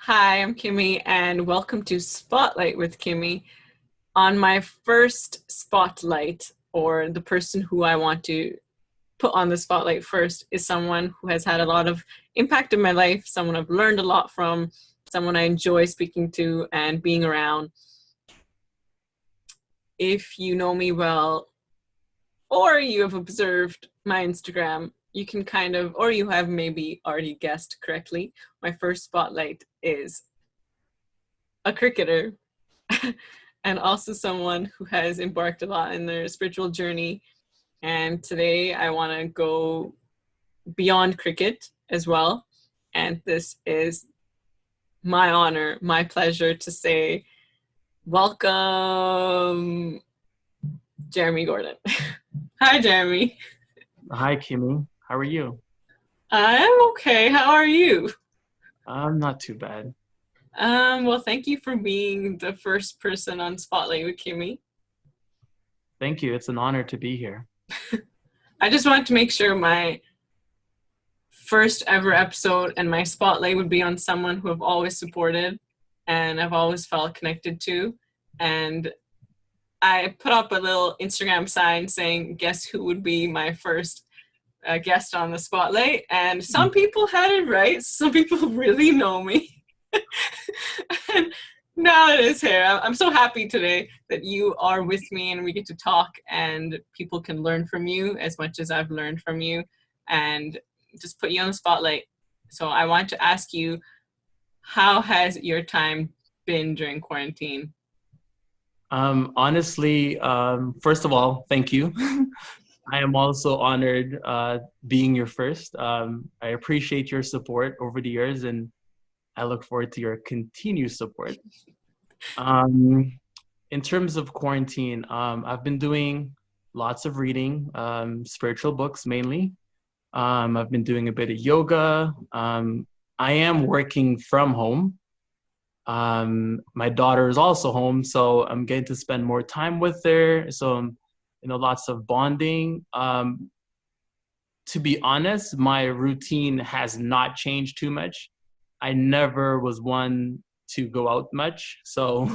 Hi, I'm Kimi, and welcome to Spotlight with Kimi. On my first spotlight, or the person who I want to put on the spotlight first, is someone who has had a lot of impact in my life, someone I've learned a lot from, someone I enjoy speaking to and being around. If you know me well, or you have observed my Instagram, you can or you have maybe already guessed correctly, my first spotlight is a cricketer and also someone who has embarked a lot in their spiritual journey. And today I want to go beyond cricket as well. And this is my honor, my pleasure to say, welcome, Jeremy Gordon. Hi, Jeremy. Hi, Kimi. How are you? I'm okay. How are you? I'm not too bad. Well, thank you for being the first person on Spotlight with Kimi. Thank you. It's an honor to be here. I just wanted to make sure my first ever episode and my spotlight would be on someone who I've always supported and I've always felt connected to. And I put up a little Instagram sign saying, guess who would be my first guest on the spotlight? And some people had it right. Some people really know me. And now it is here. I'm so happy today that you are with me and we get to talk and people can learn from you as much as I've learned from you and just put you on the spotlight. So I want to ask you, how has your time been during quarantine? Honestly, first of all, thank you. I am also honored being your first. I appreciate your support over the years, and I look forward to your continued support. Um, in terms of quarantine, I've been doing lots of reading, spiritual books mainly. I've been doing a bit of yoga. I am working from home. My daughter is also home, so I'm getting to spend more time with her. So, lots of bonding. To be honest, my routine has not changed too much. I never was one to go out much, so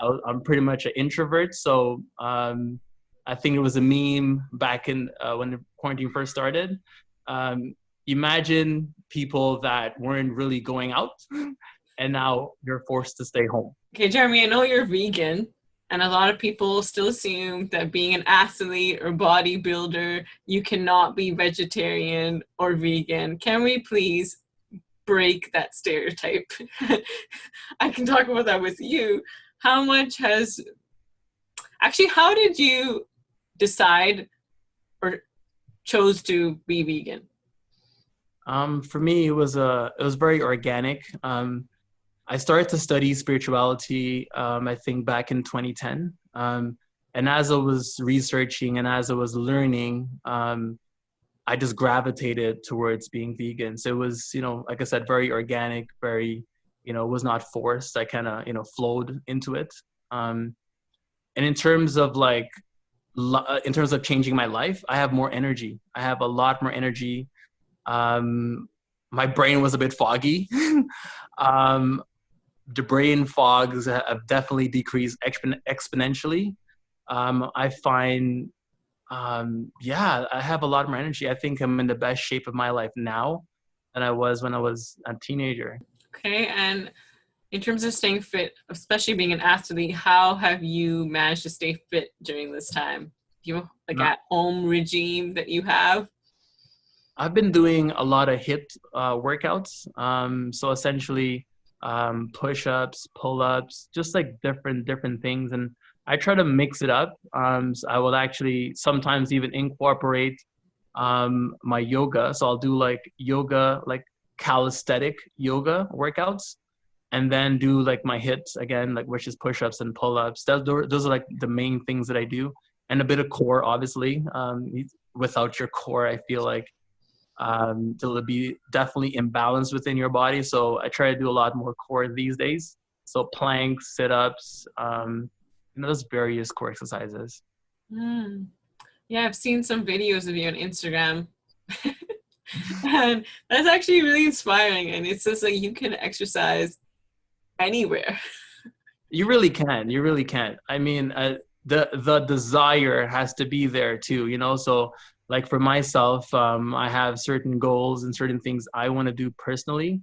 I'm pretty much an introvert. So I think it was a meme back in when the quarantine first started. Um, Imagine people that weren't really going out and now you're forced to stay home. Okay, Jeremy, I know you're vegan, and a lot of people still assume that being an athlete or bodybuilder, you cannot be vegetarian or vegan. Can we please break that stereotype? I can talk about that with you. How much has actually, how did you decide or chose to be vegan? For me, it was very organic. I started to study spirituality, I think back in 2010. And as I was researching and as I was learning, I just gravitated towards being vegan. So it was, like I said, very organic, very, was not forced. I kind of, flowed into it. And in terms of changing my life, I have more energy. I have a lot more energy. My brain was a bit foggy. um, the brain fogs have definitely decreased exponentially. I find, yeah, I have a lot more energy. I think I'm in the best shape of my life now than I was when I was a teenager. Okay, and in terms of staying fit, especially being an athlete, how have you managed to stay fit during this time? Do you have like Uh, at home regime that you have? I've been doing a lot of hip workouts. So essentially, push-ups, pull-ups, just like different things, and I try to mix it up. So I will actually sometimes even incorporate my yoga. So I'll do like yoga, like calisthenic yoga workouts, and then do like my hits again, like which is push-ups and pull-ups. Those are like the main things that I do, and a bit of core, obviously. Without your core, I feel like to be definitely imbalanced within your body. So I try to do a lot more core these days. So planks, sit-ups, those various core exercises. Mm. Yeah, I've seen some videos of you on Instagram. And that's actually really inspiring. And it's just like you can exercise anywhere. You really can. You really can. I mean, the desire has to be there too, you know? So like for myself, I have certain goals and certain things I want to do personally.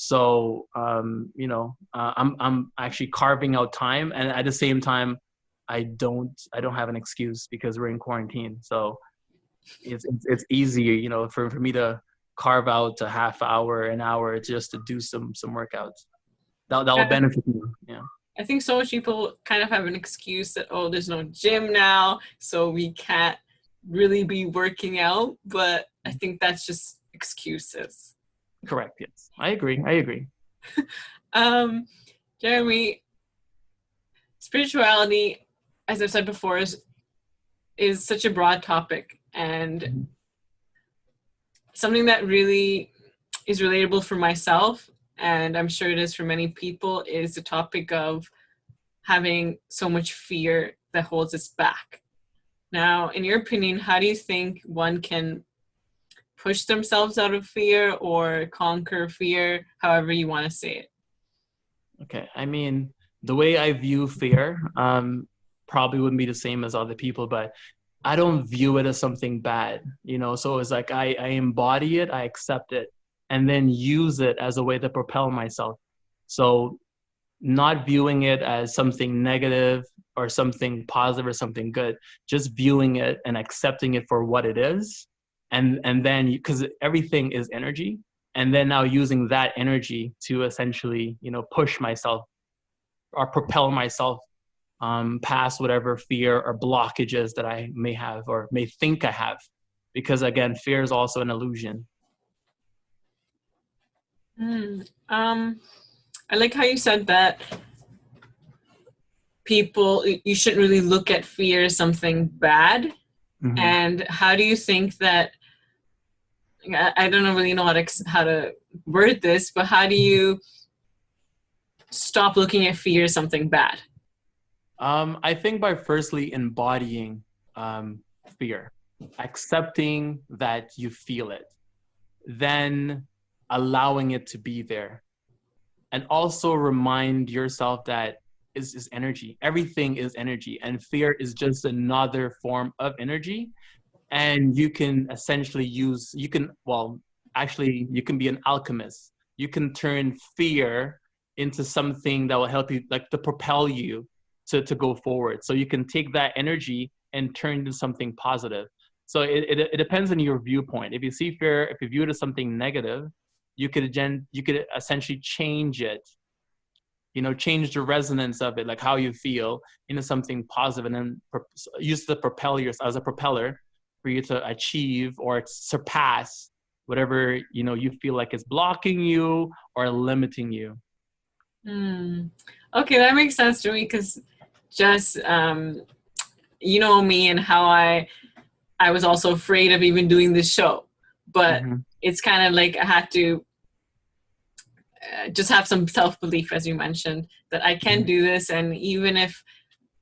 So, I'm actually carving out time, and at the same time, I don't have an excuse because we're in quarantine. So it's easier, for me to carve out a half hour, an hour just to do some workouts. That will Yeah, benefit me. Yeah. I think so much people kind of have an excuse that, oh, there's no gym now, so we can't really be working out. But I think that's just excuses. Correct. Yes, I agree. I agree. Um, Jeremy, spirituality, as I've said before, is such a broad topic and Mhm. something that really is relatable for myself, and I'm sure it is for many people, is the topic of having so much fear that holds us back. Now, in your opinion, how do you think one can push themselves out of fear or conquer fear, however you want to say it? Okay. I mean, the way I view fear, probably wouldn't be the same as other people, but I don't view it as something bad, So it's like I embody it, I accept it, and then use it as a way to propel myself. So not viewing it as something negative or something positive or something good, just viewing it and accepting it for what it is. And then because everything is energy, and then now using that energy to essentially, push myself or propel myself past whatever fear or blockages that I may have or may think I have. Because again, fear is also an illusion. Um, I like how you said that people, you shouldn't really look at fear as something bad. Mm-hmm. And how do you think that, I don't really know how to word this, but how do you stop looking at fear as something bad? I think by firstly embodying um, fear, accepting that you feel it, then allowing it to be there, and also remind yourself that is energy. Everything is energy, and fear is just another form of energy. And you can essentially you can be an alchemist. You can turn fear into something that will help you, like to propel you to go forward. So you can take that energy and turn it into something positive. So it depends on your viewpoint. If you see fear, if you view it as something negative, you could essentially change it, change the resonance of it, like how you feel, into something positive, and then use the propel yourself as a propeller for you to achieve or surpass whatever you feel like is blocking you or limiting you. Hmm. Okay, that makes sense to me because just you know me and how I was also afraid of even doing this show, but Mm-hmm. it's kind of like I had to just have some self belief, as you mentioned, that I can Mm-hmm. do this, and even if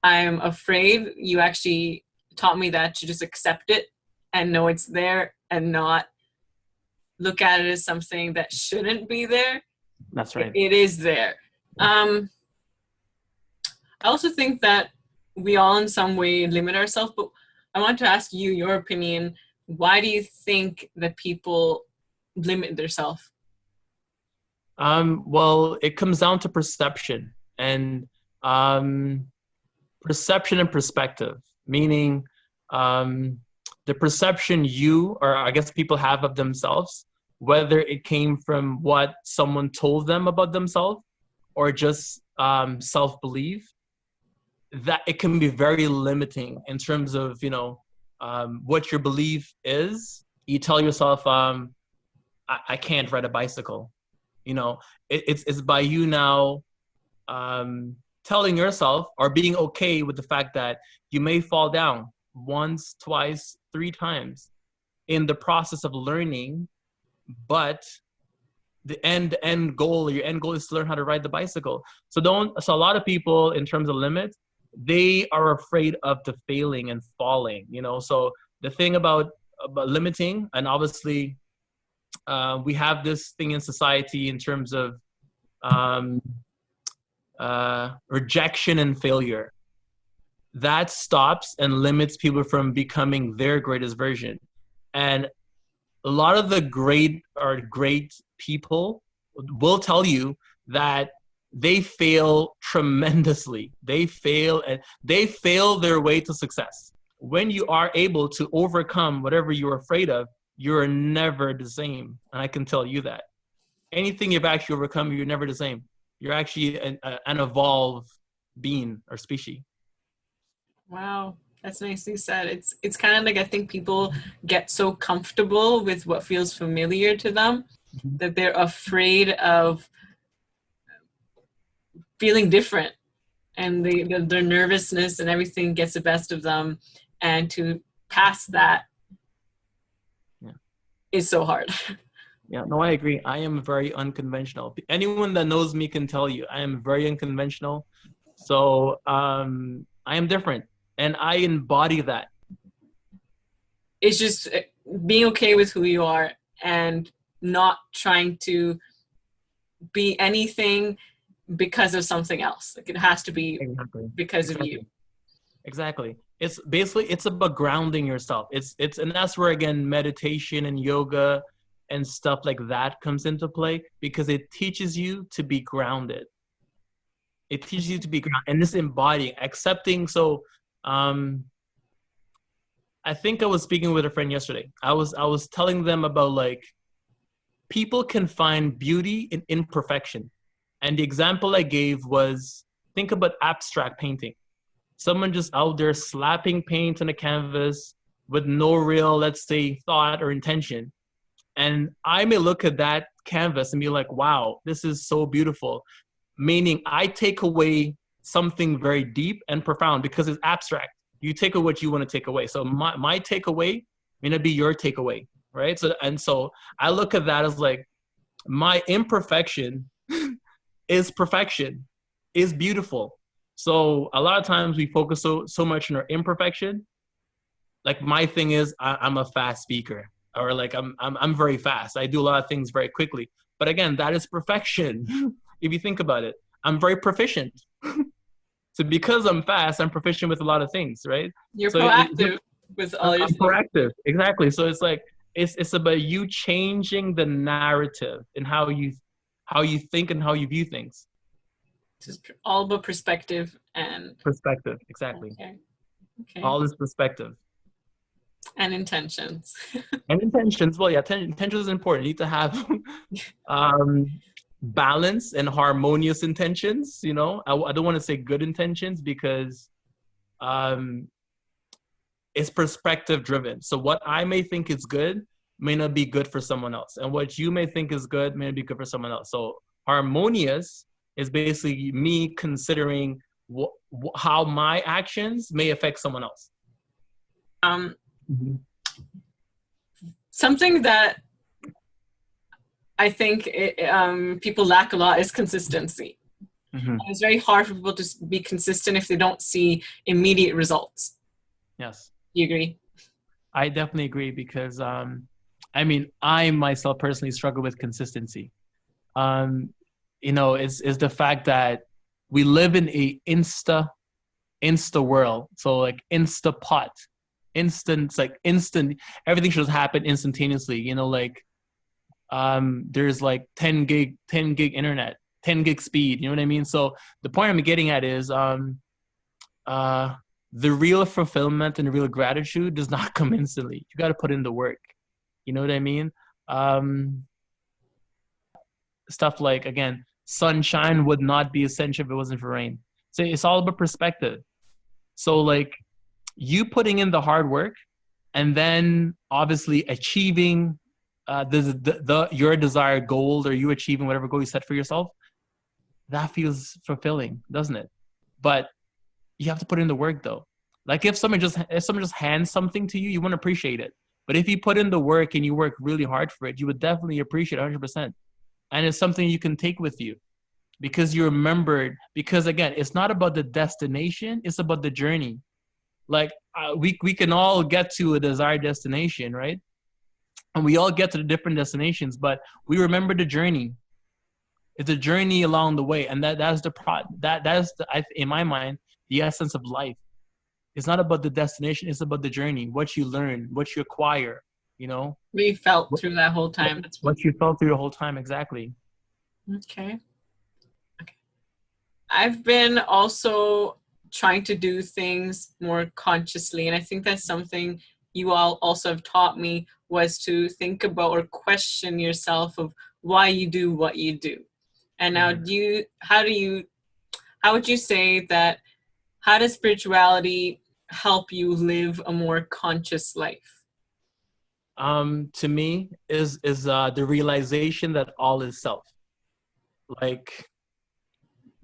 I'm afraid, you actually taught me that to just accept it and know it's there and not look at it as something that shouldn't be there. That's it, right. it is there. Um, I also think that we all, in some way, limit ourselves. But I want to ask you your opinion. Why do you think that people limit themselves? Well, it comes down to perception and um, perception and perspective, meaning um, the perception you, or I guess people have of themselves, whether it came from what someone told them about themselves or just self-belief, that it can be very limiting in terms of, what your belief is. You tell yourself, I can't ride a bicycle. You know, it's by you now telling yourself or being okay with the fact that you may fall down once, twice, three times in the process of learning, but the end goal, your end goal is to learn how to ride the bicycle. So a lot of people in terms of limits, they are afraid of the failing and falling, So the thing about limiting, and obviously we have this thing in society in terms of um, rejection and failure. That stops and limits people from becoming their greatest version. And a lot of the great people will tell you that they fail tremendously. They fail their way to success. When you are able to overcome whatever you're afraid of, you're never the same. And I can tell you that. Anything you've actually overcome, you're never the same. You're actually an evolved being or species. Wow, that's nicely said. It's kind of like I think people get so comfortable with what feels familiar to them that they're afraid of feeling different, and their nervousness and everything gets the best of them, and to pass that is so hard. Yeah, no, I agree. I am very unconventional. Anyone that knows me can tell you I am very unconventional. So I am different, and I embody that. It's just being okay with who you are and not trying to be anything because of something else. Like it has to be because of you. Exactly. It's about grounding yourself. And that's where again meditation and yoga and stuff like that comes into play, because it teaches you to be grounded. It teaches you to be grounded, and this embodying, accepting. So I think I was speaking with a friend yesterday. I was telling them about like people can find beauty in imperfection. And the example I gave was, think about abstract painting. Someone just out there slapping paint on a canvas with no real, let's say, thought or intention. And I may look at that canvas and be like, wow, this is so beautiful. Meaning I take away something very deep and profound because it's abstract. You take away what you want to take away. So my takeaway may not be your takeaway, right? So I look at that as like, my imperfection is perfection, is beautiful. So a lot of times we focus so much on our imperfection. Like my thing is I'm a fast speaker, or like I'm very fast. I do a lot of things very quickly. But again, that is perfection. If you think about it, I'm very proficient. So because I'm fast, I'm proficient with a lot of things, right? You're so proactive with all your I'm proactive. Exactly. So it's like it's about you changing the narrative and how you think and how you view things. It's all about perspective and Perspective. Exactly. Okay. All is perspective. And intentions. And intentions. Well, yeah, intentions is important. You need to have balance and harmonious intentions. You know, I don't want to say good intentions because it's perspective driven. So what I may think is good may not be good for someone else, and what you may think is good may not be good for someone else. So harmonious is basically me considering how my actions may affect someone else. Something that I think people lack a lot is consistency. It's very hard for people to be consistent if they don't see immediate results. Yes. You agree? I definitely agree because, I mean, I myself personally struggle with consistency. You know, it's the fact that we live in a insta world. So like Instapot, instant, everything should happen instantaneously. You know, like there's like 10 gig internet, 10 gig speed. You know what I mean? So the point I'm getting at is the real fulfillment and the real gratitude does not come instantly. You got to put in the work. You know what I mean? Stuff like, again, sunshine would not be essential if it wasn't for rain. So it's all about perspective. So like you putting in the hard work and then obviously achieving your desired goal, or you achieving whatever goal you set for yourself, that feels fulfilling, doesn't it? But you have to put in the work though. Like if someone just hands something to you, you won't appreciate it. But if you put in the work and you work really hard for it, you would definitely appreciate it 100%. And it's something you can take with you because you remembered. Because again, it's not about the destination; it's about the journey. Like we can all get to a desired destination, right? And we all get to the different destinations, but we remember the journey. It's a journey along the way, and that's in my mind, the essence of life. It's not about the destination; it's about the journey. What you learn, what you acquire. You know, We felt what, through that whole time. That's what you felt through the whole time. Exactly. okay. I've been also trying to do things more consciously, and I think that's something you all also have taught me, was to think about or question yourself of why you do what you do. And now how would you say that, how does spirituality help you live a more conscious life? To me, is the realization that all is self. Like,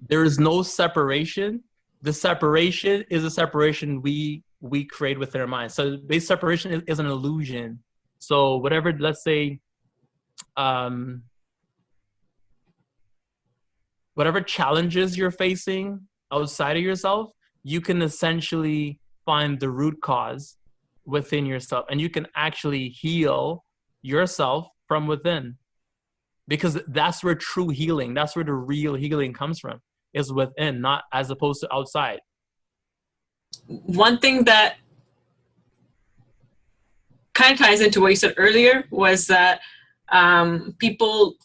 there is no separation. The separation is a separation we create within our minds. So base separation is an illusion. So whatever, let's say, um, whatever challenges you're facing outside of yourself, you can essentially find the root cause within yourself, and you can actually heal yourself from within, because that's where true healing, that's where the real healing comes from, is within, not as opposed to outside. One thing that kind of ties into what you said earlier was that people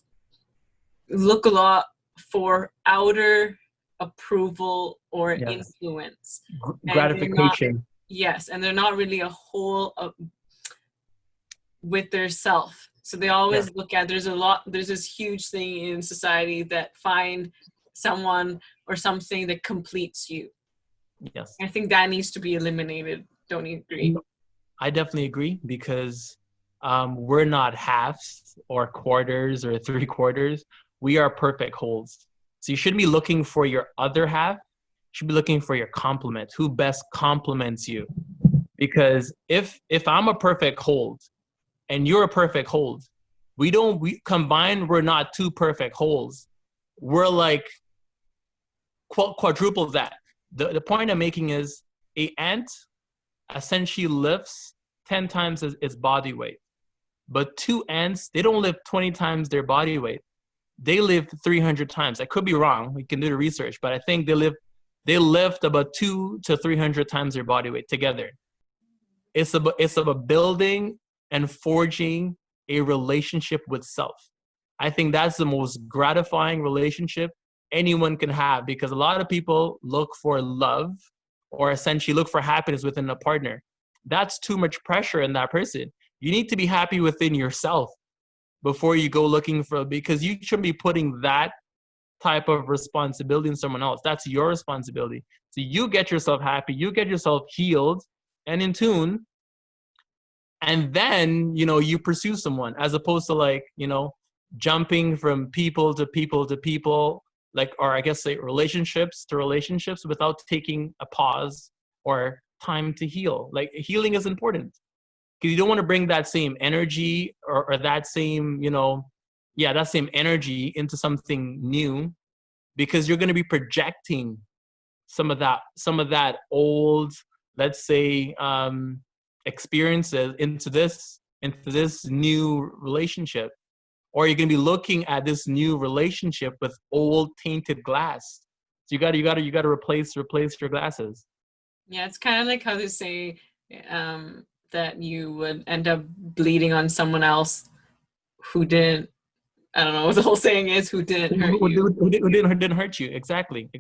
look a lot for outer approval or Yeah. influence, and they're not, Gratification. yes, and they're not really a whole with their self. So they always Yeah. look at, there's this huge thing in society that find someone or something that completes you. Yes. I think that needs to be eliminated. Don't you agree? I definitely agree, because we're not halves or quarters or three quarters. We are perfect wholes. So you shouldn't be looking for your other half. You should be looking for your complement. Who best complements you? Because if I'm a perfect hold and you're a perfect hold, we combined, we're not two perfect holes. We're like quadruple that. The point I'm making is, a ant essentially lifts 10 times its body weight. But two ants, they don't lift 20 times their body weight. They lift 300 times. I could be wrong. We can do the research, but I think they lift about 200 to 300 times their body weight together. It's about building and forging a relationship with self. I think that's the most gratifying relationship anyone can have, because a lot of people look for love, or essentially look for happiness within a partner. That's too much pressure in that person. You need to be happy within yourself before you go looking for, because you shouldn't be putting that type of responsibility in someone else. That's your responsibility. So you get yourself happy, you get yourself healed and in tune, and then, you pursue someone, as opposed to, like, jumping from people to people to people, like, or I guess, say, relationships to relationships, without taking a pause or time to heal. Like, healing is important, because you don't want to bring that same energy, or that same, that same energy into something new, because you're going to be projecting some of that old, let's say, experiences into this new relationship, or you're going to be looking at this new relationship with old tainted glass. So you got to replace your glasses. Yeah, it's kind of like how they say that you would end up bleeding on someone else who didn't, I don't know what the whole saying is, who didn't hurt you. Who didn't hurt you. Exactly.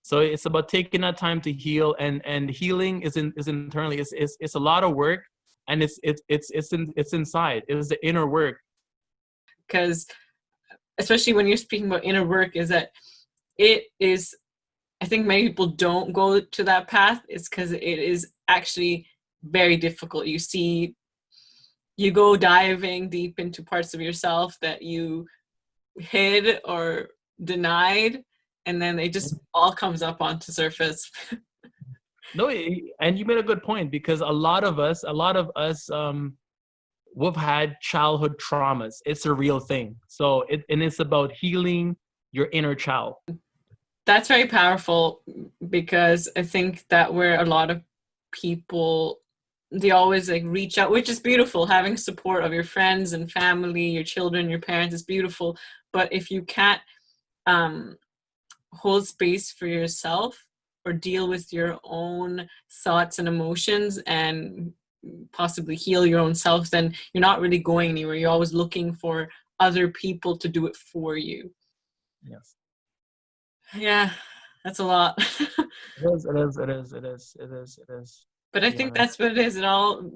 So it's about taking that time to heal, and healing is internally. It's a lot of work, and it's inside. It's the inner work. Because especially when you're speaking about inner work, is that it is, I think many people don't go to that path, is because it is actually very difficult. You go diving deep into parts of yourself that you hid or denied, and then it just all comes up onto surface. No, and you made a good point, because a lot of us, we've had childhood traumas. It's a real thing. So it's about healing your inner child. That's very powerful, because I think that where a lot of people, they always like reach out, which is beautiful. Having support of your friends and family, your children, your parents is beautiful. But if you can't um, hold space for yourself or deal with your own thoughts and emotions and possibly heal your own self, then you're not really going anywhere. You're always looking for other people to do it for you. Yes. Yeah, that's a lot. It is, it is, it is, it is, it is, it is, But to I be think honest. that's what it is. It all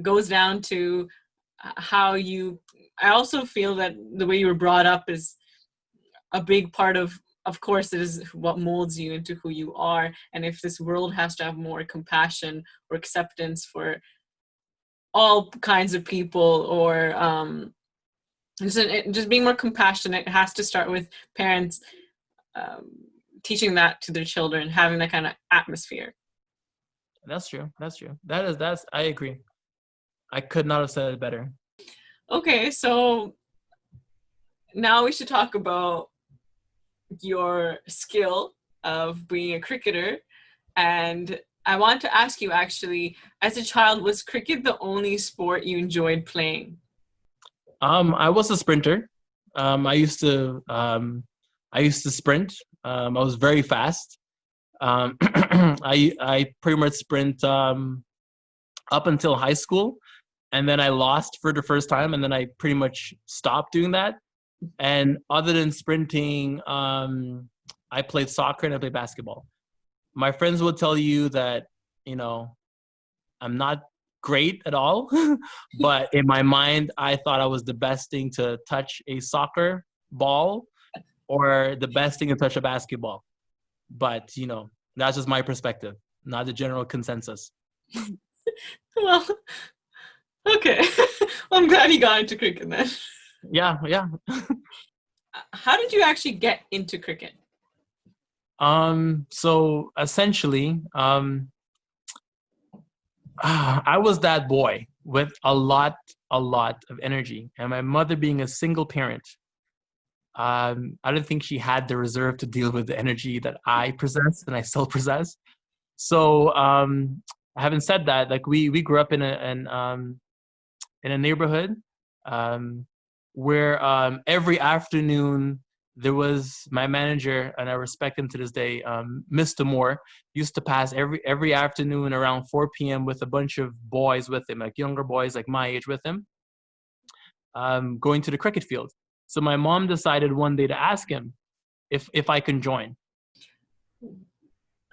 goes down to how you. I also feel that the way you were brought up is a big part of course it is what molds you into who you are. And if this world has to have more compassion or acceptance for all kinds of people, or just being more compassionate, it has to start with parents um, teaching that to their children, having that kind of atmosphere. That's true. That's true. That's, I agree. I could not have said it better. Okay, so now we should talk about your skill of being a cricketer. And I want to ask you, actually, as a child, was cricket the only sport you enjoyed playing? I was a sprinter. Um, I used to, um, I used to sprint. I was very fast. I pretty much sprint up until high school, and then I lost for the first time, and then I pretty much stopped doing that. And other than sprinting, I played soccer and I played basketball. My friends will tell you that, you know, I'm not great at all, but in my mind, I thought I was the best thing to touch a soccer ball or the best thing to touch a basketball. But, you know, that's just my perspective, not the general consensus. Well, okay. Well, I'm glad you got into cricket then. Yeah, yeah. How did you actually get into cricket? So essentially, I was that boy with a lot of energy. And my mother being a single parent, I don't think she had the reserve to deal with the energy that I possess and I still possess. So, having said that, like we grew up in a neighborhood um, where every afternoon there was my manager, and I respect him to this day, Mr. Moore, used to pass every afternoon around 4 p.m. with a bunch of boys with him, like younger boys like my age with him, going to the cricket field. So my mom decided one day to ask him if I can join.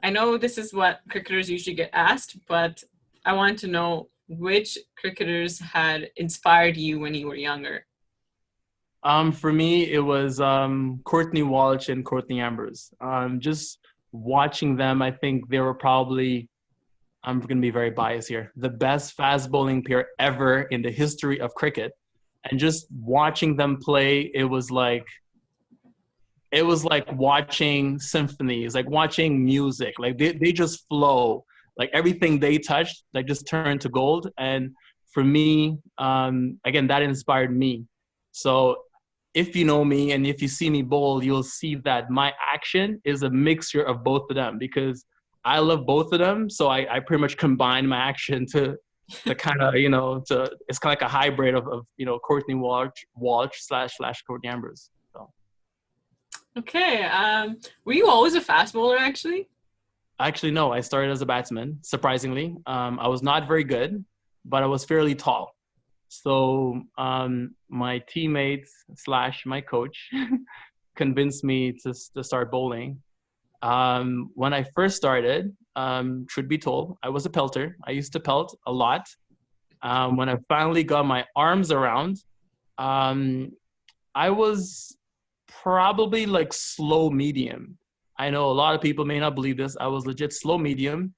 I know this is what cricketers usually get asked, but I want to know which cricketers had inspired you when you were younger. For me, it was Courtney Walsh and Courtney Ambrose. Just watching them, I think they were probably, I'm going to be very biased here, the best fast bowling pair ever in the history of cricket. And just watching them play, it was like watching symphonies, like watching music. Like they just flow. Like everything they touched, like just turned to gold. And for me, again, that inspired me. So if you know me and if you see me bowl, you'll see that my action is a mixture of both of them because I love both of them. So I pretty much combine my action to kind of, you know, to it's kind of like a hybrid of you know, Courtney Walsh slash Courtney Ambrose. So Okay. Were you always a fast bowler, actually? actually, no, I started as a batsman, surprisingly. I was not very good, but I was fairly tall. So my teammates slash my coach convinced me to start bowling. When I first started, truth be told, I was a pelter. I used to pelt a lot. When I finally got my arms around, um, I was probably like slow medium. I know a lot of people may not believe this. I was legit slow medium.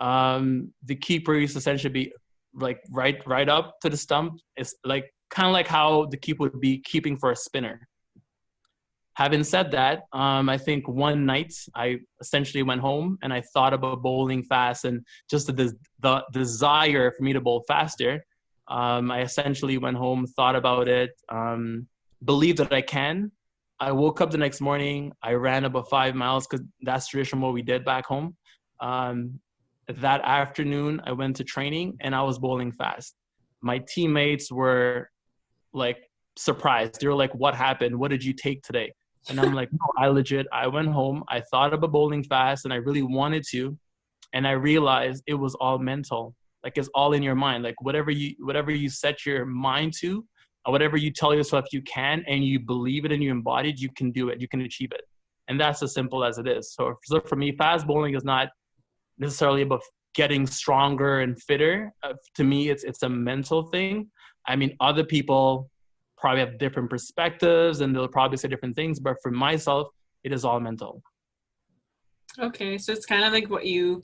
The keeper used to essentially be like right up to the stump. It's like kind of like how the keeper would be keeping for a spinner. Having said that, I think one night I essentially went home and I thought about bowling fast and just the desire for me to bowl faster. I essentially went home, thought about it, believed that I can. I woke up the next morning. I ran about 5 miles because that's traditional what we did back home. Um, that afternoon, I went to training and I was bowling fast. My teammates were like surprised. They were like, "What happened? What did you take today?" And I'm like, no, I went home, I thought about bowling fast and I really wanted to. And I realized it was all mental. Like it's all in your mind. Like whatever you set your mind to, or whatever you tell yourself you can, and you believe it and you embody it, you can do it. You can achieve it. And that's as simple as it is. So for me, fast bowling is not necessarily about getting stronger and fitter. To me, it's a mental thing. I mean, other people probably have different perspectives and they'll probably say different things, but for myself, it is all mental. Okay, so it's kind of like what you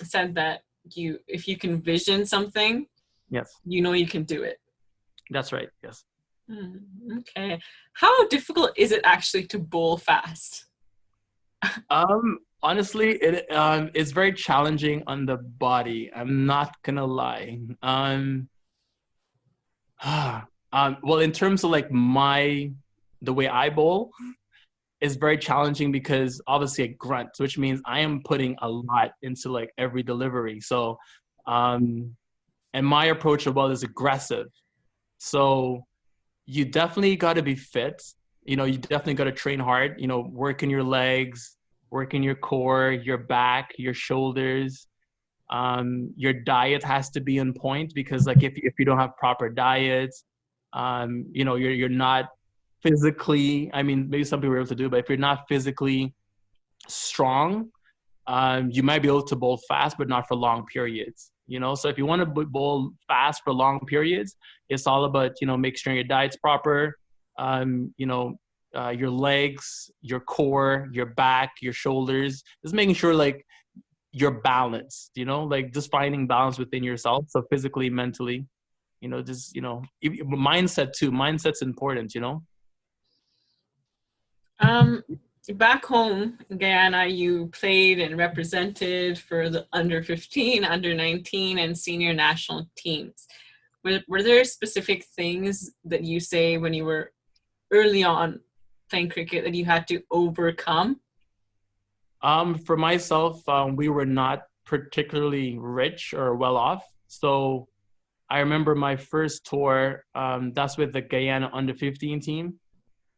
said, that if you can vision something, Yes, you know you can do it. that's right. Yes. Okay. How difficult is it actually to bowl fast? Honestly, it's very challenging on the body. I'm not gonna lie. Well, in terms of like the way I bowl is very challenging because obviously I grunt, which means I am putting a lot into like every delivery. So, um, and my approach of ball is aggressive. So you definitely got to be fit. You definitely got to train hard. Working your legs, working your core, your back, your shoulders. Your diet has to be on point because like if you don't have proper diet, you're not physically. I mean, maybe some people are able to do, but if you're not physically strong, you might be able to bowl fast, but not for long periods. So if you want to bowl fast for long periods, it's all about make sure your diet's proper. Your legs, your core, your back, your shoulders, just making sure like you're balanced. Like just finding balance within yourself. So physically, mentally, mindset too. Mindset's important. Um, Back home in Guyana, you played and represented for the under 15, under 19, and senior national teams. Were there specific things that you say when you were early on playing cricket that you had to overcome? For myself, we were not particularly rich or well off. So I remember my first tour, that's with the Guyana under 15 team.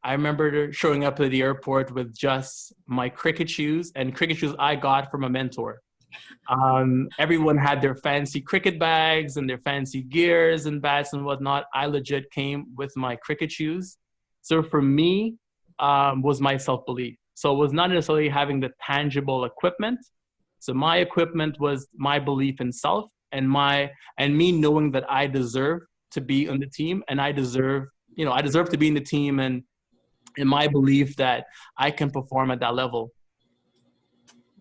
I remember showing up at the airport with just my cricket shoes and cricket shoes I got from a mentor. Everyone had their fancy cricket bags and their fancy gears and bats and whatnot. I legit came with my cricket shoes. So for me, was my self-belief. So it was not necessarily having the tangible equipment. So my equipment was my belief in self and me knowing that I deserve to be on the team and I deserve to be in the team and in my belief that I can perform at that level.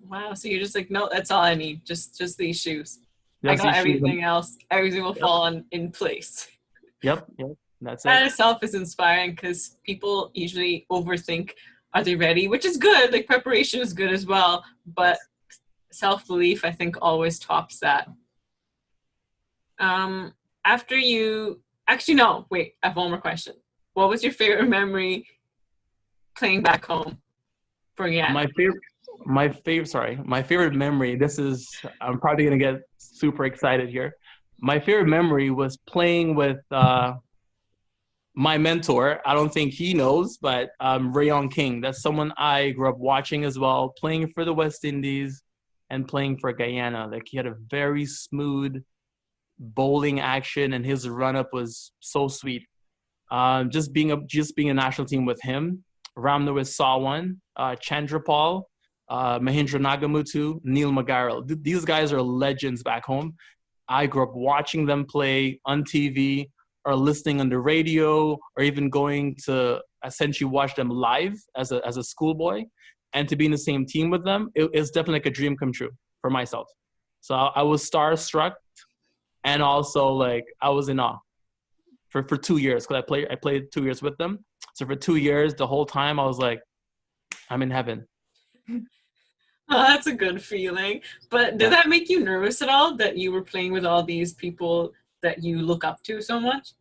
Wow, so you're just like, no, that's all I need. Just these shoes. I Just got these shoes. everything else. Everything will Yep, fall in place. yep, yep. That's it. That itself is inspiring because people usually overthink, are they ready? Which is good. Like preparation is good as well, but Yes. self-belief I think always tops that. Um, After you actually no, wait, I have one more question. What was your favorite memory playing back home for My Guyana? favorite, my favorite memory. I'm probably gonna get super excited here. My favorite memory was playing with my mentor. I don't think he knows, but Rayon King. That's someone I grew up watching as well, playing for the West Indies and playing for Guyana. Like he had a very smooth bowling action, and his run up was so sweet. Just being a national team with him, Ramnawis Sawan, Chandrapal, Mahindra Nagamutu, Neil McGarrell. These guys are legends back home. I grew up watching them play on TV or listening on the radio or even going to essentially watch them live as a schoolboy. And to be in the same team with them, it's definitely like a dream come true for myself. So I was starstruck and also like I was in awe for 2 years because I played 2 years with them. So for 2 years, the whole time I was like, I'm in heaven. Oh, that's a good feeling. But did Yeah. that make you nervous at all that you were playing with all these people that you look up to so much?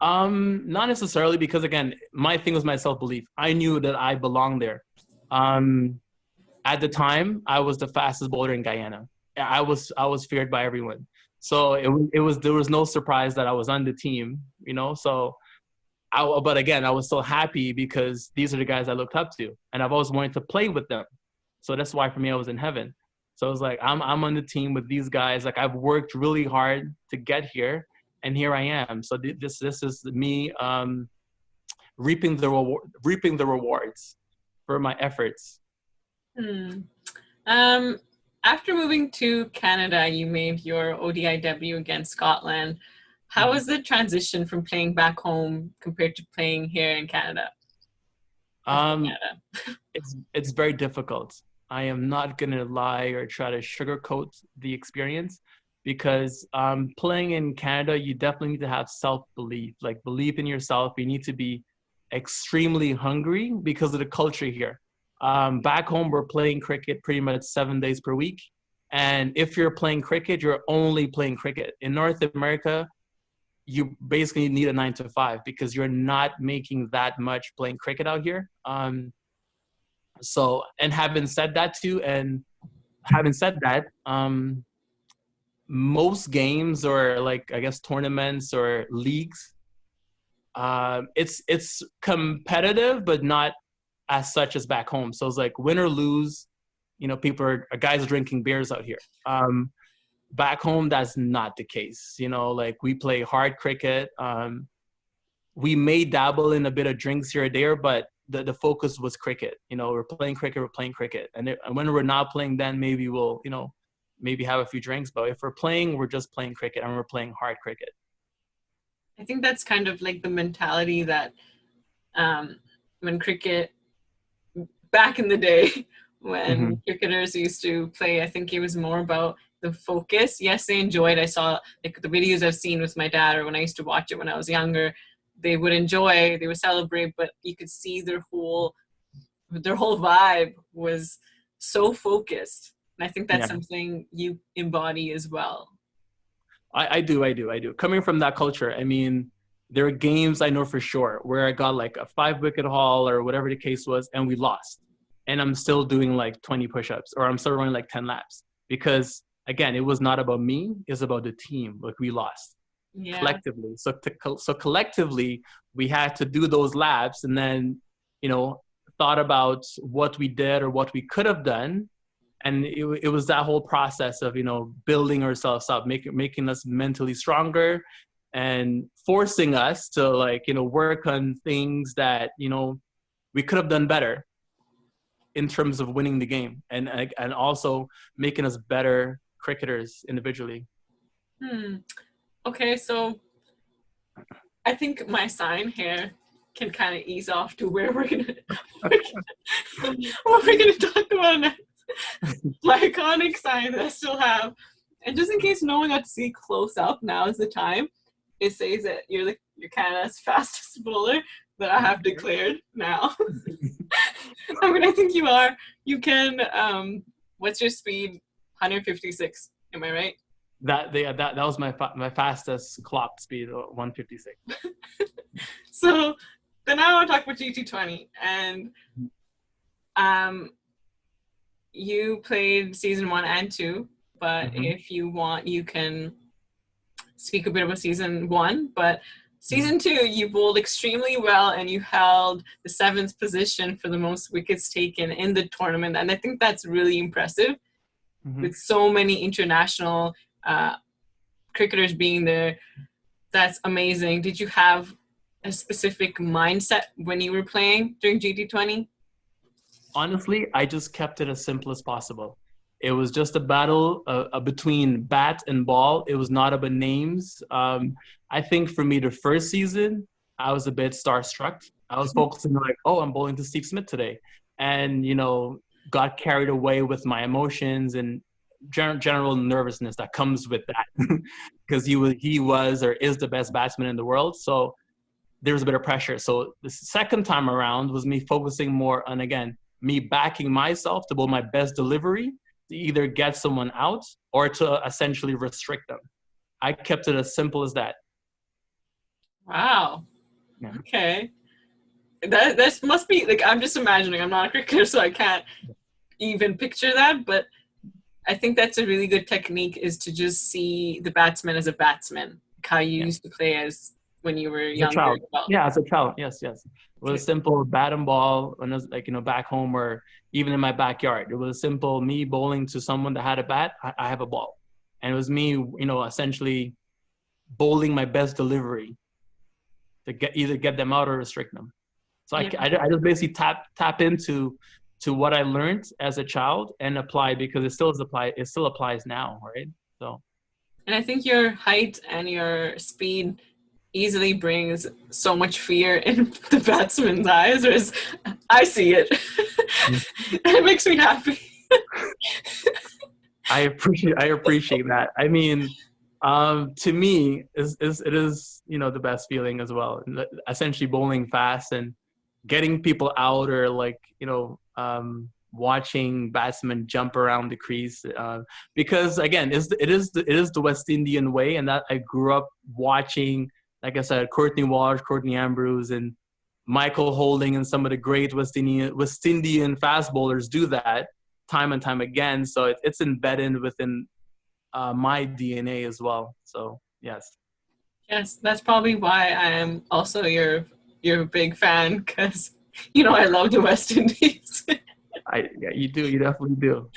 Not necessarily because again, my thing was my self belief. I knew that I belonged there. Um, at the time, I was the fastest bowler in Guyana. I was feared by everyone. So it was there was no surprise that I was on the team. So But again, I was still happy because these are the guys I looked up to, and I've always wanted to play with them. So that's why for me, I was in heaven. So I was like, I'm on the team with these guys. Like I've worked really hard to get here, and here I am. So this is me reaping the rewards for my efforts. Hmm. Um, After moving to Canada, you made your ODI debut against Scotland. How Mhm. was the transition from playing back home compared to playing here in Canada or for Um, Canada? it's very difficult. I am not gonna lie or try to sugarcoat the experience because playing in Canada, you definitely need to have self-belief, like belief in yourself. You need to be extremely hungry because of the culture here. Back home, we're playing cricket pretty much 7 days per week. And if you're playing cricket, you're only playing cricket. In North America, you basically need a 9 to 5 because you're not making that much playing cricket out here. So, and having said that too, and having said that, most games or like I guess tournaments or leagues, it's competitive, but not as such as back home. So it's like win or lose, people are guys are drinking beers out here. Back home, that's not the case. Like we play hard cricket. We may dabble in a bit of drinks here or there, but the focus was cricket. We're playing cricket, and when we're not playing, then maybe we'll maybe have a few drinks. But if we're playing, we're just playing cricket, and we're playing hard cricket. I think that's kind of like the mentality that when cricket back in the day when Mm-hmm. cricketers used to play, I think it was more about the focus. Yes, they enjoyed. I saw like the videos I've seen with my dad or when I used to watch it when I was younger. They would enjoy, they would celebrate, but you could see their whole vibe was so focused. And I think that's Yeah, something you embody as well. I do. Coming from that culture, I mean, there are games I know for sure where I got like a 5 wicket haul or whatever the case was, and we lost. And I'm still doing like 20 push-ups or I'm still running like 10 laps because again, it was not about me, it's about the team. Like we lost Yeah. collectively. So collectively, we had to do those laps and then, you know, thought about what we did or what we could have done, and it was that whole process of building ourselves up, making us mentally stronger and forcing us to like work on things that we could have done better in terms of winning the game, and also making us better cricketers individually. Hmm. Okay, so I think my sign here can kind of ease off to where what we're gonna talk about next. My iconic sign that I still have, and just in case no one got to see close up, now is the time. It says that you're Canada's fastest bowler that I have declared now. I mean, I think you are. You can. What's your speed? 156. Am I right? That was my fastest clock speed, 156. So then I want to talk about GT20, and um, you played season 1 and 2. But Mm-hmm. if you want, you can speak a bit about season 1. But season 2, you bowled extremely well, and you held the 7th position for the most wickets taken in the tournament. And I think that's really impressive Mm-hmm. with so many international cricketers being there. That's amazing. Did you have a specific mindset when you were playing during GT20? Honestly, I just kept it as simple as possible. It was just a battle between bat and ball. It was not about names. I think for me, the first season, I was a bit starstruck. I was focusing like, oh, I'm bowling to Steve Smith today, and got carried away with my emotions and general nervousness that comes with that, because he was or is the best batsman in the world. So there was a bit of pressure. So the second time around was me focusing more on, again, me backing myself to bowl my best delivery to either get someone out or to essentially restrict them. I kept it as simple as that. Wow. Yeah. Okay. That must be like, I'm just imagining. I'm not a cricketer, so I can't even picture that. But I think that's a really good technique, is to just see the batsman as a batsman, like how you Yeah. used to play as when you were As a younger child. as well? Yeah, as a child. Yes, yes. It was Okay. a simple bat and ball when I was like, back home or even in my backyard. It was simple me bowling to someone that had a bat, I have a ball. And it was me, essentially bowling my best delivery to either get them out or restrict them. So Yeah. I just basically tap into what I learned as a child and apply because it still applies now, right? So And I think your height and your speed easily brings so much fear in the batsman's eyes, whereas I see it. And it makes me happy. I appreciate that. I mean, to me, it is the best feeling as well. Essentially, bowling fast and getting people out, or like watching batsmen jump around the crease. Because again, it is the West Indian way, and that I grew up watching. Like I said, Courtney Walsh, Courtney Ambrose, and Michael Holding, and some of the great West Indian fast bowlers do that time and time again. So it's embedded within my DNA as well. So yes. Yes, that's probably why I am also your big fan, because I love the West Indies. Yeah, you do. You definitely do.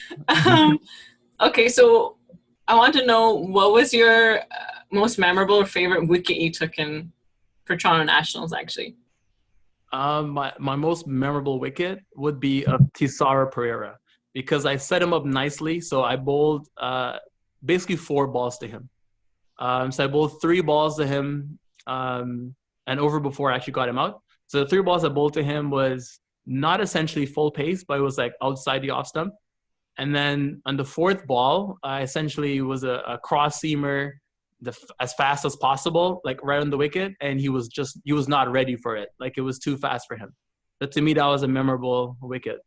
um, okay, so I want to know, what was your most memorable or favorite wicket you took in for Toronto Nationals, actually? My most memorable wicket would be of Tisara Pereira because I set him up nicely. So I bowled basically 4 balls to him. So I bowled 3 balls to him and over before I actually got him out. So the 3 balls I bowled to him was not essentially full pace, but it was like outside the off stump. And then on the 4th ball, I essentially was a cross seamer as fast as possible, like right on the wicket. And he was not ready for it. Like it was too fast for him. But to me, that was a memorable wicket.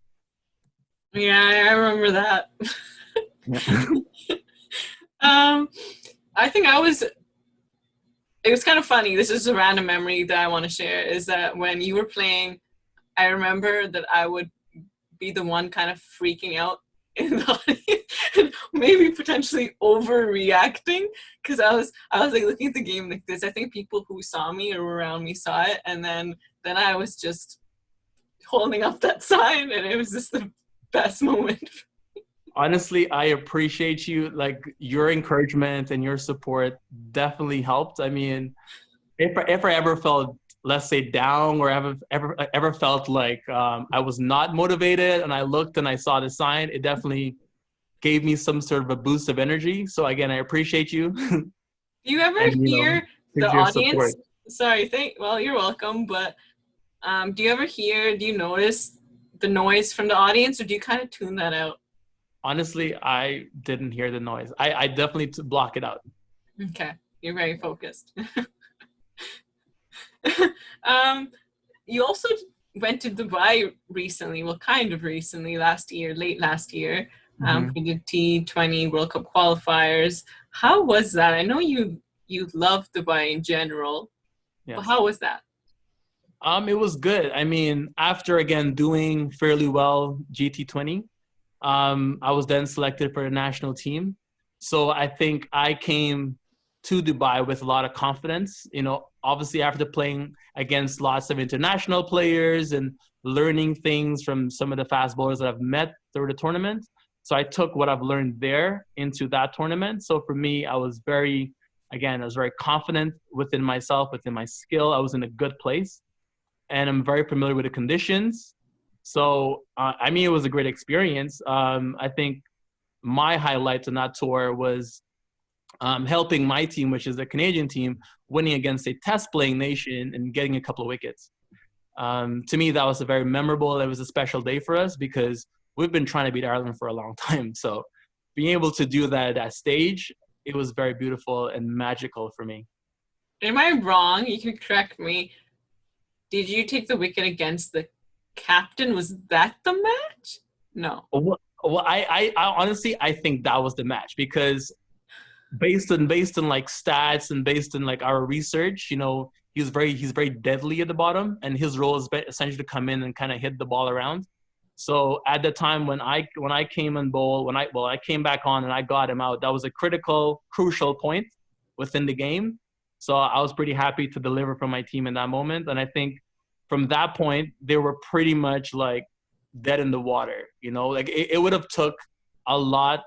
Yeah, I remember that. Yeah. um, I think it was kind of funny. This is a random memory that I want to share, is that when you were playing, I remember that I would be the one kind of freaking out in the audience and maybe potentially overreacting, because I was like looking at the game like this. I think people who saw me or were around me saw it, and then I was just holding up that sign, and it was just the best moment. Honestly, I appreciate you. Like your encouragement and your support definitely helped. I mean, if I ever felt, let's say, down, or ever felt like I was not motivated, and I looked and I saw the sign, it definitely gave me some sort of a boost of energy. So again, I appreciate you. Do you ever And hear the appreciate your support. audience? Sorry, well, you're welcome, but do you notice the noise from the audience, or do you kind of tune that out? Honestly, I didn't hear the noise. I definitely block it out. Okay, you're very focused. um, you also went to Dubai recently, well, kind of recently, late last year, Hmm. for the T20 World Cup Qualifiers. How was that? I know you love Dubai in general, but Yes. how was that? It was good. I mean, after again doing fairly well GT20, I was then selected for the national team. So I think I came to Dubai with a lot of confidence. Obviously after playing against lots of international players and learning things from some of the fast bowlers that I've met through the tournament. So I took what I've learned there into that tournament. So for me, I was very confident within myself, within my skill. I was in a good place, and I'm very familiar with the conditions. So, I mean, it was a great experience. I think my highlights on that tour was helping my team, which is the Canadian team, winning against a test playing nation and getting a couple of wickets. To me, that was it was a special day for us because we've been trying to beat Ireland for a long time. So being able to do that at that stage, it was very beautiful and magical for me. Am I wrong? You can correct me. Did you take the wicket against the captain? Was that the match? No. Well, I honestly, I think that was the match because based on like stats and based on like our research, he's very deadly at the bottom, and his role is essentially to come in and kind of hit the ball around. So at the time when I came in bowl, I came back on and I got him out. That was a crucial point within the game. So I was pretty happy to deliver for my team in that moment. And I think from that point, they were pretty much like dead in the water. Like it would have took a lot.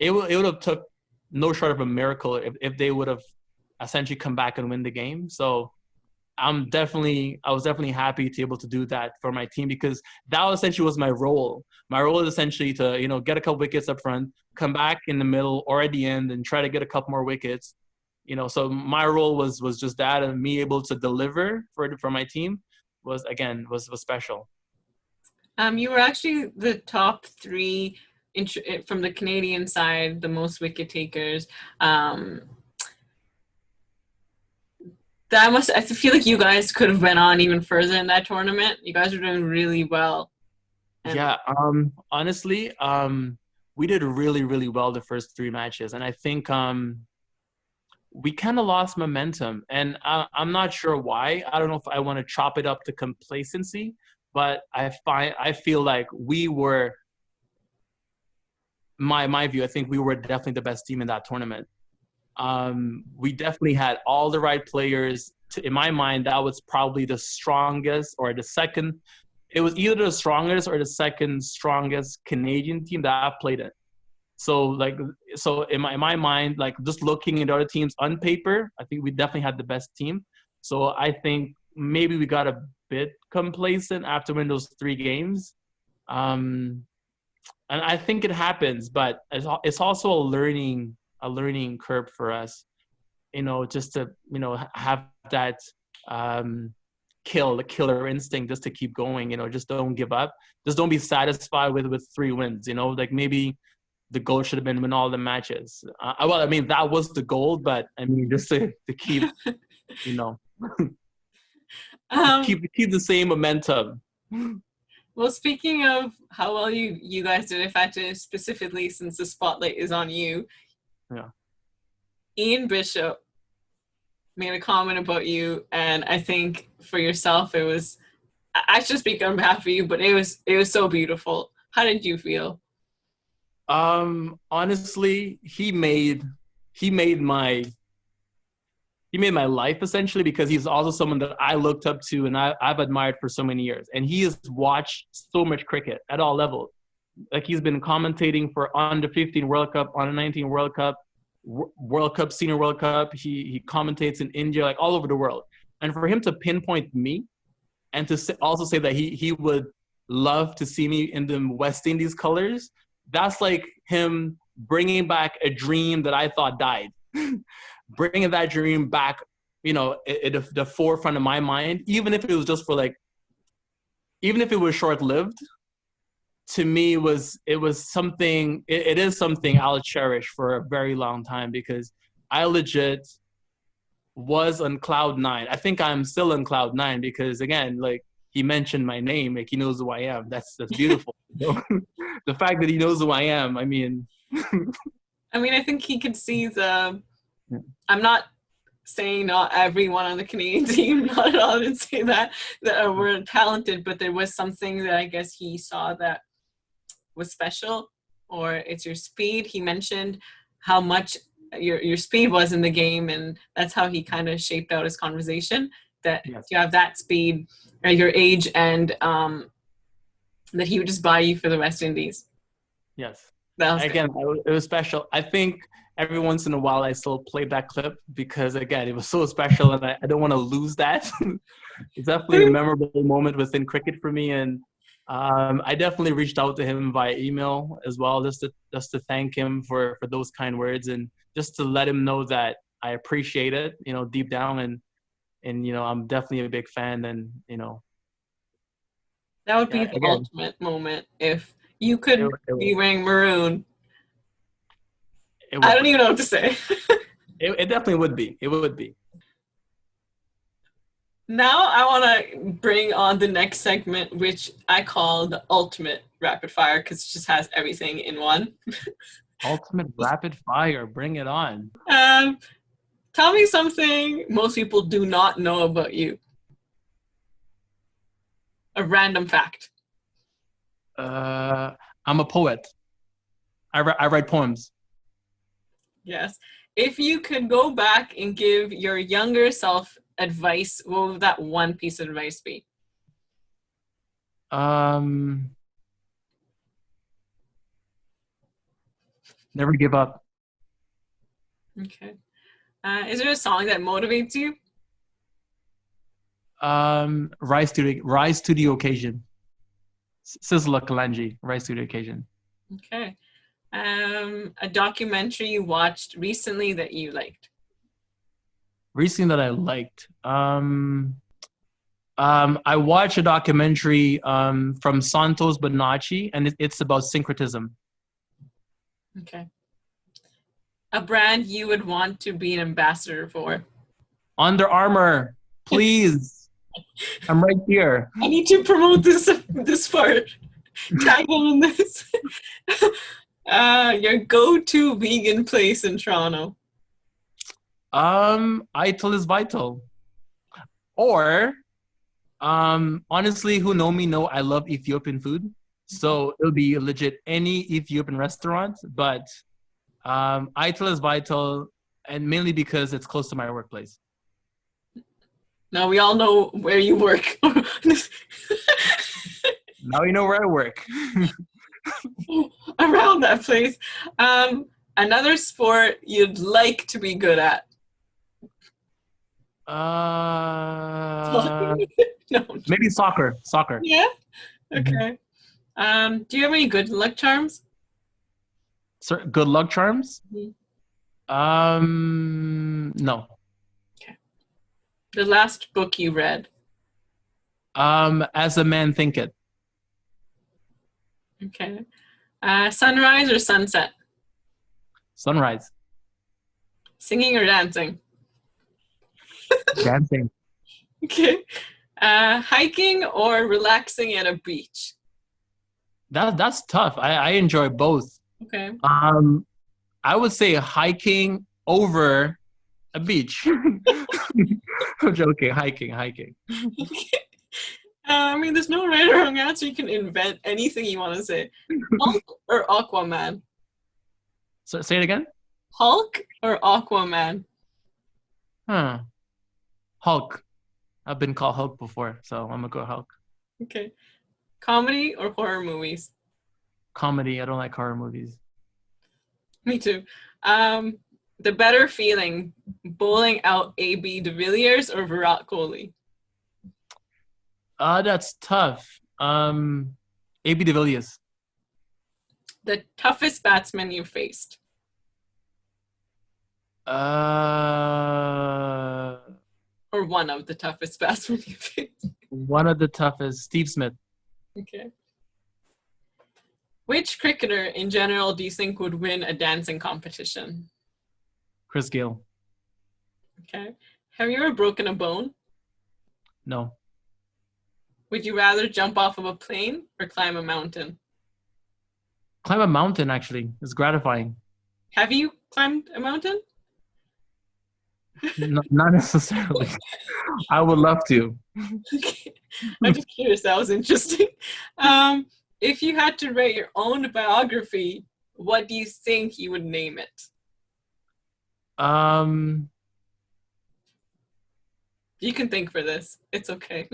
It would have took no short of a miracle if they would have essentially come back and win the game. So I was definitely happy to be able to do that for my team, because that essentially was my role. My role is essentially to, get a couple wickets up front, come back in the middle or at the end and try to get a couple more wickets. So my role was just that, and me able to deliver for my team was special. You were actually the top three from the Canadian side, the most wicket takers. I feel like you guys could have went on even further in that tournament. You guys were doing really well. Yeah, honestly, we did really, really well the first three matches. And I think we kind of lost momentum. And I'm not sure why. I don't know if I want to chop it up to complacency, but I feel like we were, my view, I think we were definitely the best team in that tournament. We definitely had all the right players. In my mind, that was probably the strongest or the second. It was either the strongest or the second strongest Canadian team that I've played in. So in my mind, like just looking at other teams on paper, I think we definitely had the best team. So I think maybe we got a bit complacent after winning those three games. And I think it happens, but it's also a learning curve for us, just to, have that killer instinct just to keep going, just don't give up. Just don't be satisfied with three wins, like maybe the goal should have been win all the matches. Well, I mean, that was the goal, but I mean, just to keep, keep the same momentum. Well, speaking of how well you guys did, in fact, specifically since the spotlight is on you, yeah, Ian Bishop made a comment about you, and I think for yourself, it was. I should speak on behalf of you, but it was so beautiful. How did you feel? Honestly, he made my life essentially, because he's also someone that I looked up to and I've admired for so many years. And he has watched so much cricket at all levels. Like he's been commentating for under 15 World Cup, under 19 World Cup, World Cup, Senior World Cup. He commentates in India, like all over the world. And for him to pinpoint me and to also say that he would love to see me in the West Indies colors, that's like him bringing back a dream that I thought died. Bringing that dream back, at the forefront of my mind, even if it was just for even if it was short-lived, to me it was something. It is something I'll cherish for a very long time, because I legit was on cloud nine. I think I'm still on cloud nine, because again, like he mentioned my name, like he knows who I am. That's beautiful. The fact that he knows who I am, I mean. I think he could see the. I'm not saying not everyone on the Canadian team, not at all. I didn't say that were talented, but there was something that I guess he saw that was special, or it's your speed. He mentioned how much your speed was in the game, and that's how he kind of shaped out his conversation. That yes. You have that speed at your age, and that he would just buy you for the West Indies. Yes. Again, it was special. I think every once in a while I still play that clip, because again, it was so special and I don't want to lose that. It's definitely a memorable moment within cricket for me. And I definitely reached out to him via email as well, just to thank him for those kind words, and just to let him know that I appreciate it, deep down, and I'm definitely a big fan. And that would be the ultimate moment if you could be wearing maroon. I don't even know what to say. It definitely would be. It would be. Now I want to bring on the next segment, which I call the ultimate rapid fire, because it just has everything in one. Ultimate rapid fire. Bring it on. Tell me something most people do not know about you. A random fact. I'm a poet. I write poems. Yes. If you could go back and give your younger self advice, what would that one piece of advice be? Never give up. Okay. Is there a song that motivates you? Rise to the occasion. Sizzla Kalanji, Rise to the occasion. Okay. A documentary you watched recently that you liked? Recently that I liked. I watched a documentary from Santos Bonacci, and it's about syncretism. Okay. A brand you would want to be an ambassador for? Under Armour, please. I'm right here. I need to promote this part. Tag on this. Your go-to vegan place in Toronto? Ital is vital. Or honestly, who know me know I love Ethiopian food. So it'll be legit any Ethiopian restaurant, but Ital is vital, and mainly because it's close to my workplace. Now we all know where you work. Now you know where I work. Around that place. Another sport you'd like to be good at? No. Maybe soccer. Soccer. Yeah? Okay. Do you have any good luck charms? Sir, good luck charms? No. Okay. The last book you read? As a Man Thinketh. Okay. Sunrise or sunset? Sunrise. Singing or dancing? Dancing. Okay. Hiking or relaxing at a beach? That's tough. I enjoy both. Okay. I would say hiking over a beach. I'm joking. Hiking. Okay. I mean, there's no right or wrong answer. You can invent anything you want to say. Hulk or Aquaman? So say it again. Hulk or Aquaman? Hulk. I've been called Hulk before, so I'm gonna go Hulk. Okay. Comedy or horror movies? Comedy. I don't like horror movies. Me too. The better feeling, bowling out AB de Villiers or Virat Kohli? That's tough. AB de Villiers. The toughest batsman you faced? Or one of the toughest batsmen you faced? One of the toughest. Steve Smith. Okay. Which cricketer in general do you think would win a dancing competition? Chris Gayle. Okay. Have you ever broken a bone? No. Would you rather jump off of a plane or climb a mountain? Climb a mountain, actually. It's gratifying. Have you climbed a mountain? No, not necessarily. I would love to. Okay. I'm just curious. That was interesting. If you had to write your own biography, what do you think you would name it? You can think for this. It's okay.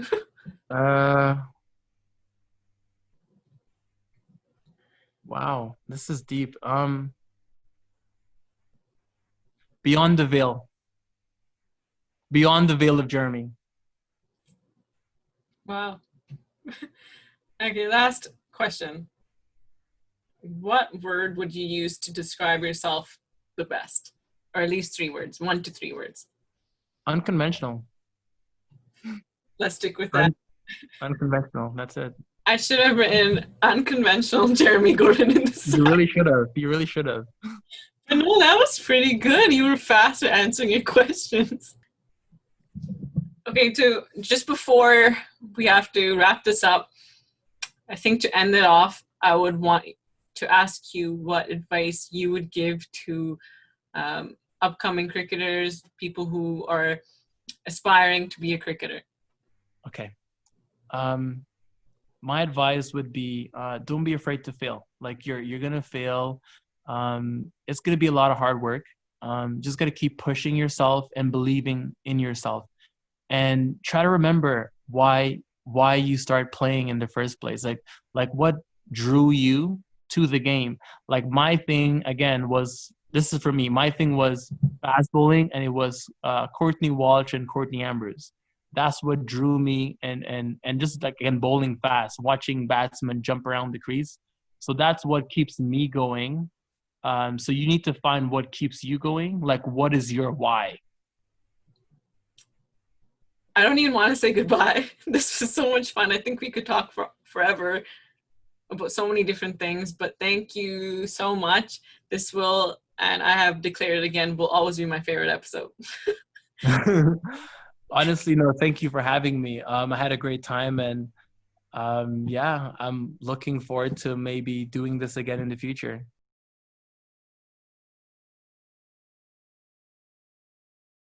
Wow, this is deep. Beyond the Veil. Beyond the Veil of Jeremy. Wow. Okay, last question. What word would you use to describe yourself the best? Or at least 3 words, 1 to 3 words. Unconventional. Let's stick with that. Unconventional. That's it. I should have written unconventional Jeremy Gordon in the side. You really should have. You really should have. But no, that was pretty good. You were fast at answering your questions. Okay, just before we have to wrap this up, I think to end it off, I would want to ask you what advice you would give to upcoming cricketers, people who are aspiring to be a cricketer. Okay. My advice would be don't be afraid to fail. Like you're gonna fail. It's gonna be a lot of hard work. Just got to keep pushing yourself and believing in yourself, and try to remember why you start playing in the first place. Like what drew you to the game. Like my thing again was, this is for me, my thing was fast bowling, and it was Courtney Walsh and Courtney Ambrose. That's what drew me, and just like, again, bowling fast, watching batsmen jump around the crease. So that's what keeps me going. So you need to find what keeps you going. Like, what is your why? I don't even want to say goodbye. This was so much fun. I think we could talk for forever about so many different things, but thank you so much. This will, and I have declared it again, will always be my favorite episode. Honestly, no, thank you for having me. I had a great time, and yeah, I'm looking forward to maybe doing this again in the future.